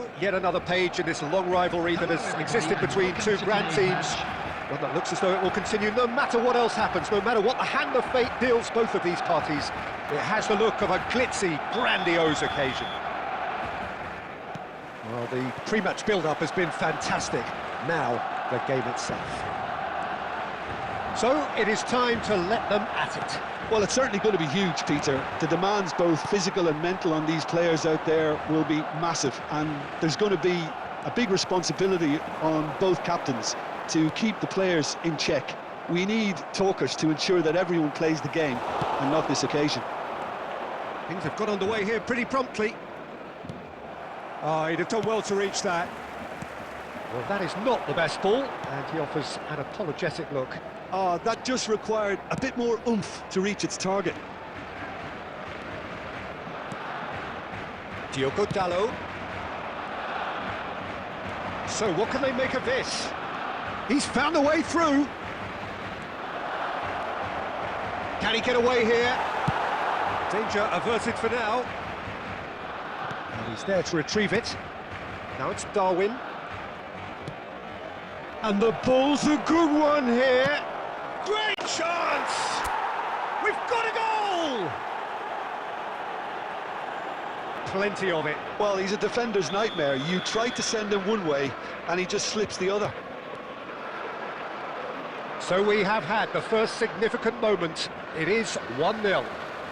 So, yet another page in this long rivalry that has existed between two grand teams. One that looks as though it will continue no matter what else happens, no matter what the hand of fate deals both of these parties. It has the look of a glitzy, grandiose occasion. Well, the pre-match build-up has been fantastic. Now, the game itself. So, it is time to let them at it. Well, it's certainly going to be huge, Peter. The demands, both physical and mental, on these players out there will be massive, and there's going to be a big responsibility on both captains to keep the players in check. We need talkers to ensure that everyone plays the game, and not this occasion. Things have got underway here pretty promptly. Oh, he'd have done well to reach that. Well, that is not the best ball, and he offers an apologetic look. That just required a bit more oomph to reach its target. Diogo Dalot. So what can they make of this? He's found a way through. Can he get away here? Danger averted for now. And he's there to retrieve it. Now it's Darwin. And the ball's a good one here. Great chance! We've got a goal! Plenty of it. Well, he's a defender's nightmare. You try to send him one way, and he just slips the other. So we have had the first significant moment. It is 1-0.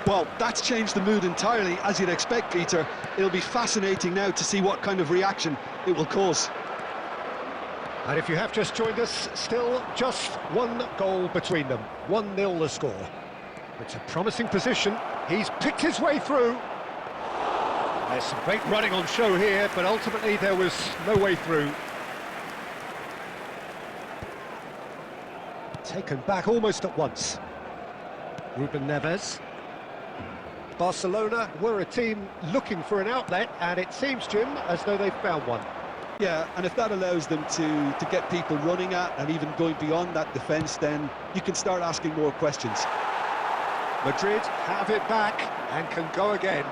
Well, that's changed the mood entirely, as you'd expect, Peter. It'll be fascinating now to see what kind of reaction it will cause. And if you have just joined us, still just one goal between them. 1-0 the score. It's a promising position. He's picked his way through. There's some great running on show here, but ultimately there was no way through. Taken back almost at once. Ruben Neves. Barcelona were a team looking for an outlet, and it seems, Jim, as though they've found one. Yeah, and if that allows them to get people running at and even going beyond that defence, then you can start asking more questions. Madrid have it back and can go again.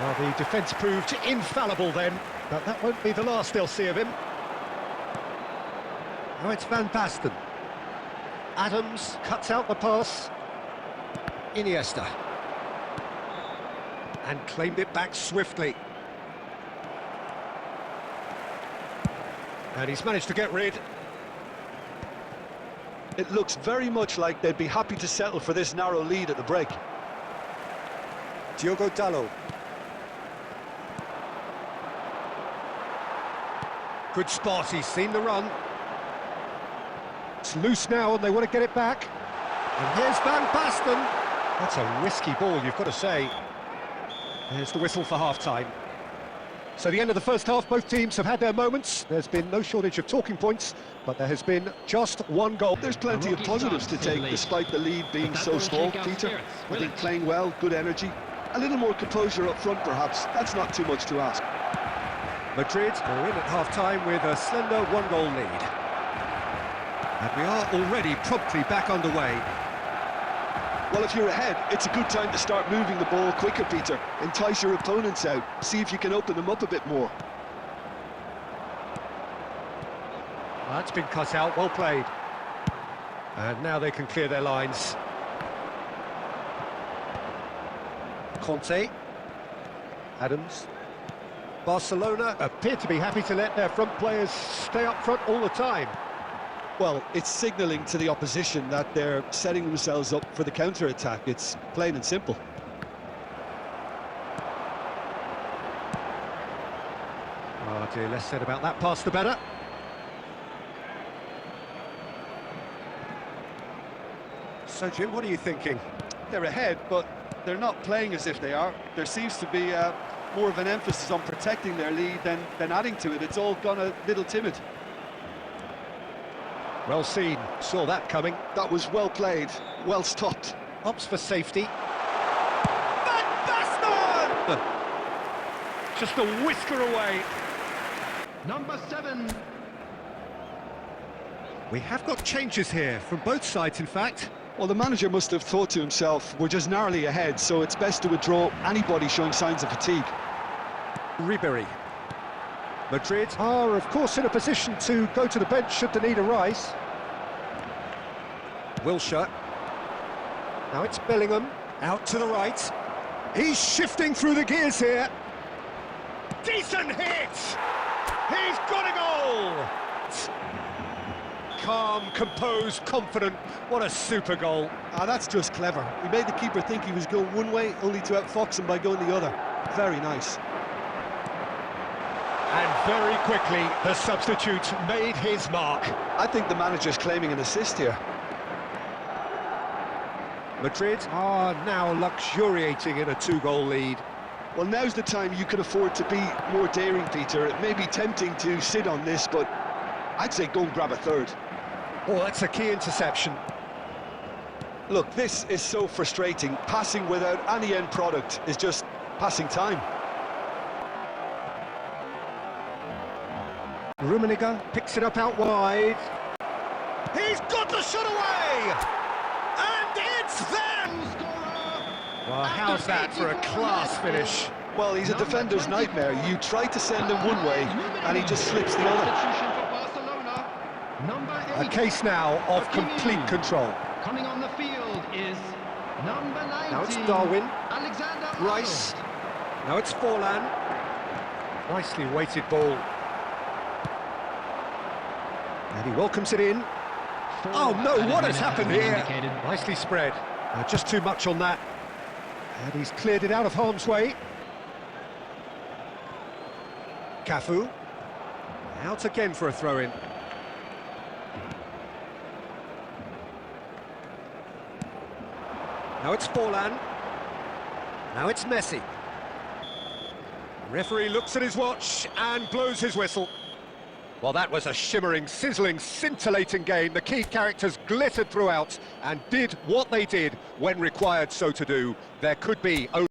Well, the defence proved infallible then, but that won't be the last they'll see of him. Now it's Van Basten. Adams cuts out the pass. Iniesta. And claimed it back swiftly. And he's managed to get rid. It looks very much like they'd be happy to settle for this narrow lead at the break. Diogo Dalot. Good spot, he's seen the run. It's loose now and they want to get it back. And here's Van Basten. That's a risky ball, you've got to say. There's the whistle for half-time. So the end of the first half, both teams have had their moments. There's been no shortage of talking points, but there has been just one goal. There's plenty of positives to take, despite the lead being so small, Peter. I think playing well, good energy. A little more composure up front, perhaps. That's not too much to ask. Madrid are in at half-time with a slender one-goal lead. And we are already promptly back underway. Well, if you're ahead, it's a good time to start moving the ball quicker, Peter. Entice your opponents out. See if you can open them up a bit more. That's been cut out, well played. And now they can clear their lines. Conte. Adams. Barcelona appear to be happy to let their front players stay up front all the time. Well, it's signalling to the opposition that they're setting themselves up for the counter-attack. It's plain and simple. Oh dear, less said about that pass the better. So Jim, what are you thinking? They're ahead, but they're not playing as if they are. There seems to be more of an emphasis on protecting their lead than adding to it. It's all gone a little timid. Well seen, saw that coming. That was well played, well stopped. Opts for safety. Van Basten! Just a whisker away. Number 7. We have got changes here, from both sides in fact. Well, the manager must have thought to himself, we're just narrowly ahead, so it's best to withdraw anybody showing signs of fatigue. Ribery. Madrid are, of course, in a position to go to the bench should the need arise. Wilshere. Now it's Bellingham, out to the right. He's shifting through the gears here. Decent hit! He's got a goal! Calm, composed, confident. What a super goal. That's just clever. He made the keeper think he was going one way, only to outfox him by going the other. Very nice. And very quickly, the substitute made his mark. I think the manager's claiming an assist here. Madrid are now luxuriating in a 2-goal lead. Well, now's the time you can afford to be more daring, Peter. It may be tempting to sit on this, but I'd say go and grab a third. Oh, that's a key interception. Look, this is so frustrating. Passing without any end product is just passing time. Rummenigge picks it up out wide. He's got the shot away! And it's them! Well, how's that for a class finish? Well, he's a defender's nightmare. You try to send him one way, and he just slips the other. A case now of complete control. Coming on the field is number 19. Now it's Darwin. Alexander Rice. Now it's Forlan. Nicely weighted ball. And he welcomes it in. Oh no, what has happened here? Nicely spread. Just too much on that. And he's cleared it out of harm's way. Cafu. Out again for a throw-in. Now it's Forlan. Now it's Messi. Referee looks at his watch and blows his whistle. Well, that was a shimmering, sizzling, scintillating game. The key characters glittered throughout and did what they did when required so to do. There could be only